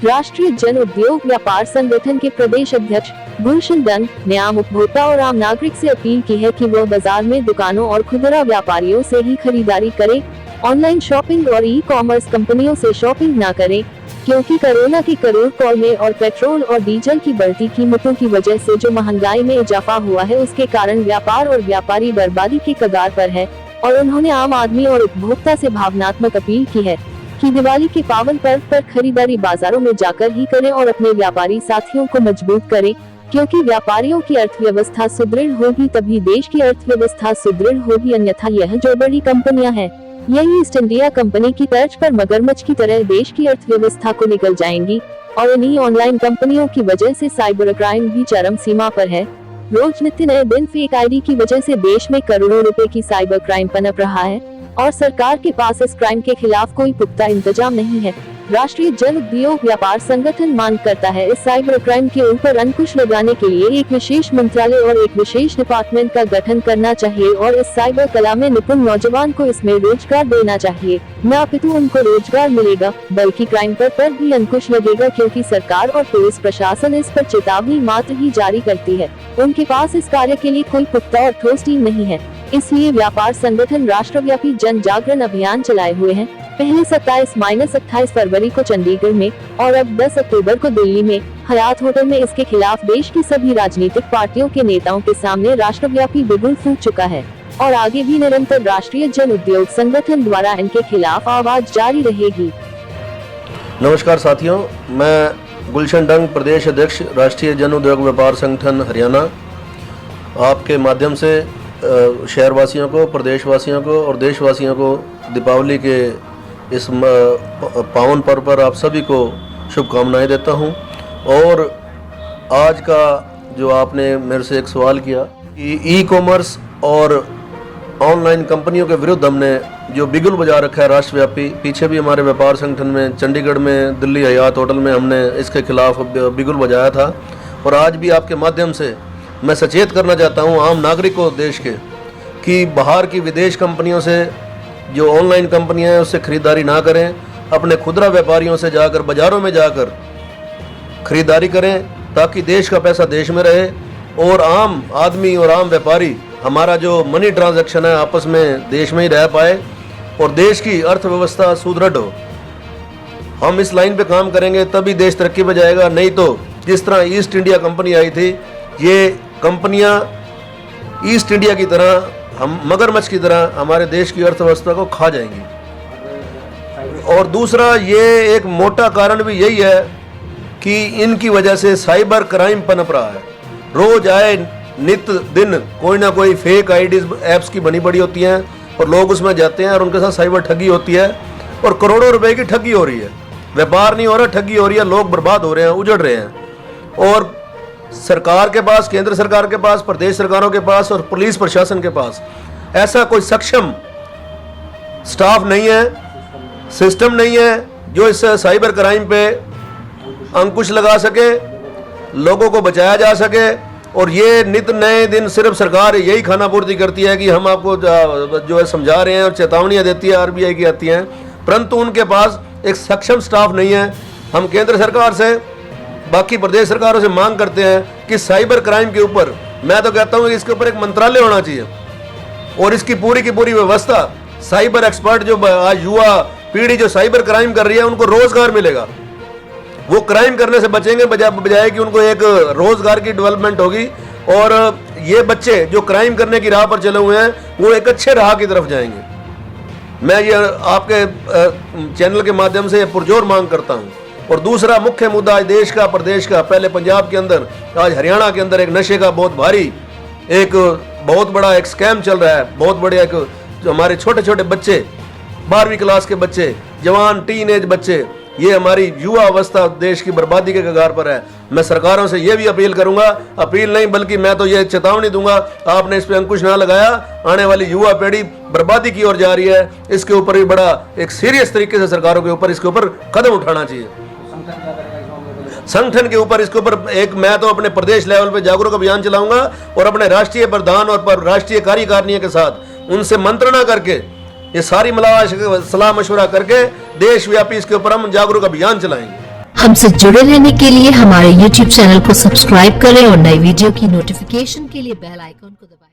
राष्ट्रीय जन उद्योग व्यापार संगठन के प्रदेश अध्यक्ष गुलशन डंग ने आम उपभोक्ता और आम नागरिक से अपील की है कि वह बाजार में दुकानों और खुदरा व्यापारियों से ही खरीदारी करें, ऑनलाइन शॉपिंग और ई कॉमर्स कंपनियों से शॉपिंग न करें, क्योंकि कोरोना के करोड़ कोयले और पेट्रोल और डीजल की बढ़ती कीमतों की वजह से जो महंगाई में इजाफा हुआ है उसके कारण व्यापार और व्यापारी बर्बादी के कगार पर है। और उन्होंने आम आदमी और उपभोक्ता से भावनात्मक अपील की है कि दिवाली के पावन पर्व पर खरीदारी बाजारों में जाकर ही करें और अपने व्यापारी साथियों को मजबूत करें, क्योंकि व्यापारियों की अर्थव्यवस्था सुदृढ़ होगी तभी देश की अर्थव्यवस्था सुदृढ़ होगी, अन्यथा यह जो बड़ी कंपनियां हैं यही ईस्ट इंडिया कंपनी की तर्ज पर मगरमच्छ की तरह देश की अर्थव्यवस्था को निगल जाएंगी। और इन्हीं ऑनलाइन कंपनियों की वजह से साइबर क्राइम भी चरम सीमा पर है। रोज नित्य नए दिन फेक आईडी की वजह से देश में करोड़ों रुपए की साइबर क्राइम पनप रहा है और सरकार के पास इस क्राइम के खिलाफ कोई पुख्ता इंतजाम नहीं है। राष्ट्रीय जन उद्योग व्यापार संगठन मांग करता है इस साइबर क्राइम के ऊपर अंकुश लगाने के लिए एक विशेष मंत्रालय और एक विशेष डिपार्टमेंट का गठन करना चाहिए और इस साइबर कला में निपुण नौजवान को इसमें रोजगार देना चाहिए। न अपितु उनको रोजगार मिलेगा बल्कि क्राइम पर भी अंकुश लगेगा, क्योंकि सरकार और पुलिस प्रशासन इस पर चेतावनी मात्र ही जारी करती है। उनके पास इस कार्य के लिए कोई पुख्ता और ठोस टीम नहीं है। इसलिए व्यापार संगठन राष्ट्रव्यापी जन जागरण अभियान चलाए हुए हैं। पहले 27-28 फरवरी को चंडीगढ़ में और अब 10 अक्टूबर को दिल्ली में हयात होटल में इसके खिलाफ देश की सभी राजनीतिक पार्टियों के नेताओं के सामने राष्ट्रव्यापी बिगुल फूंक चुका है और आगे भी निरंतर राष्ट्रीय जन उद्योग संगठन द्वारा इनके खिलाफ आवाज जारी रहेगी। नमस्कार साथियों, मैं गुलशन डंग, प्रदेश अध्यक्ष राष्ट्रीय जन उद्योग व्यापार संगठन हरियाणा, आपके माध्यम से शहरवासियों को, प्रदेशवासियों को और देशवासियों को दीपावली के इस पावन पर्व पर आप सभी को शुभकामनाएं देता हूं। और आज का जो आपने मेरे से एक सवाल किया कि ई कॉमर्स और ऑनलाइन कंपनियों के विरुद्ध हमने जो बिगुल बजा रखा है राष्ट्रव्यापी, पीछे भी हमारे व्यापार संगठन में चंडीगढ़ में दिल्ली हयात होटल में हमने इसके खिलाफ बिगुल बजाया था। और आज भी आपके माध्यम से मैं सचेत करना चाहता हूं आम नागरिक को देश के कि बाहर की विदेश कंपनियों से जो ऑनलाइन कंपनियां हैं उससे खरीदारी ना करें, अपने खुदरा व्यापारियों से जाकर बाज़ारों में जाकर खरीदारी करें ताकि देश का पैसा देश में रहे और आम आदमी और आम व्यापारी हमारा जो मनी ट्रांजैक्शन है आपस में देश में ही रह पाए और देश की अर्थव्यवस्था सुदृढ़ हो। हम इस लाइन पे काम करेंगे तभी देश तरक्की पे जाएगा, नहीं तो जिस तरह ईस्ट इंडिया कंपनी आई थी, ये कंपनियां ईस्ट इंडिया की तरह, हम मगरमच्छ की तरह हमारे देश की अर्थव्यवस्था को खा जाएंगी। और दूसरा ये एक मोटा कारण भी यही है कि इनकी वजह से साइबर क्राइम पनप रहा है। रोज आए नित दिन कोई ना कोई फेक आईडीज ऐप्स की बनी पड़ी होती हैं और लोग उसमें जाते हैं और उनके साथ साइबर ठगी होती है और करोड़ों रुपए की ठगी हो रही है। व्यापार नहीं हो रहा, ठगी हो रही है, लोग बर्बाद हो रहे हैं, उजड़ रहे हैं। और सरकार के पास, केंद्र सरकार के पास, प्रदेश सरकारों के पास और पुलिस प्रशासन के पास ऐसा कोई सक्षम स्टाफ नहीं है, सिस्टम नहीं है जो इस साइबर क्राइम पे अंकुश लगा सके, लोगों को बचाया जा सके। और ये नित नए दिन सिर्फ सरकार यही खाना पूर्ति करती है कि हम आपको जो है समझा रहे हैं और चेतावनियां देती है, आरबीआई की आती हैं, परंतु उनके पास एक सक्षम स्टाफ नहीं है। हम केंद्र सरकार से, बाकी प्रदेश सरकारों से मांग करते हैं कि साइबर क्राइम के ऊपर, मैं तो कहता हूं कि इसके ऊपर एक मंत्रालय होना चाहिए और इसकी पूरी की पूरी व्यवस्था, साइबर एक्सपर्ट जो आज युवा पीढ़ी जो साइबर क्राइम कर रही है उनको रोजगार मिलेगा, वो क्राइम करने से बचेंगे बजाय कि उनको एक रोजगार की डेवलपमेंट होगी और ये बच्चे जो क्राइम करने की राह पर चले हुए हैं वो एक अच्छे राह की तरफ जाएंगे। मैं ये आपके चैनल के माध्यम से पुरजोर मांग करता हूँ। और दूसरा मुख्य मुद्दा आज देश का, प्रदेश का, पहले पंजाब के अंदर, आज हरियाणा के अंदर एक नशे का बहुत भारी, एक बहुत बड़ा एक स्कैम चल रहा है। बहुत बड़े एक जो हमारे छोटे छोटे बच्चे, 12वीं क्लास के बच्चे, जवान टीनेज बच्चे, ये हमारी युवा अवस्था देश की बर्बादी के कगार पर है। मैं सरकारों से ये भी अपील करूंगा, अपील नहीं बल्कि मैं तो ये चेतावनी दूंगा, आपने इस पे अंकुश ना लगाया, आने वाली युवा पीढ़ी बर्बादी की ओर जा रही है। इसके ऊपर भी बड़ा एक सीरियस तरीके से सरकारों के ऊपर इसके ऊपर कदम उठाना चाहिए। संगठन के ऊपर इसके ऊपर एक, मैं तो अपने प्रदेश लेवल पे जागरूक अभियान चलाऊंगा और अपने राष्ट्रीय प्रधान और राष्ट्रीय कार्यकारिणी के साथ उनसे मंत्रणा करके ये सारी सलाह मशवरा करके देशव्यापी इसके ऊपर हम जागरूक अभियान चलाएंगे। हमसे जुड़े रहने के लिए हमारे YouTube चैनल को सब्सक्राइब करें और नई वीडियो की नोटिफिकेशन के लिए बेल आइकॉन को दबाएं।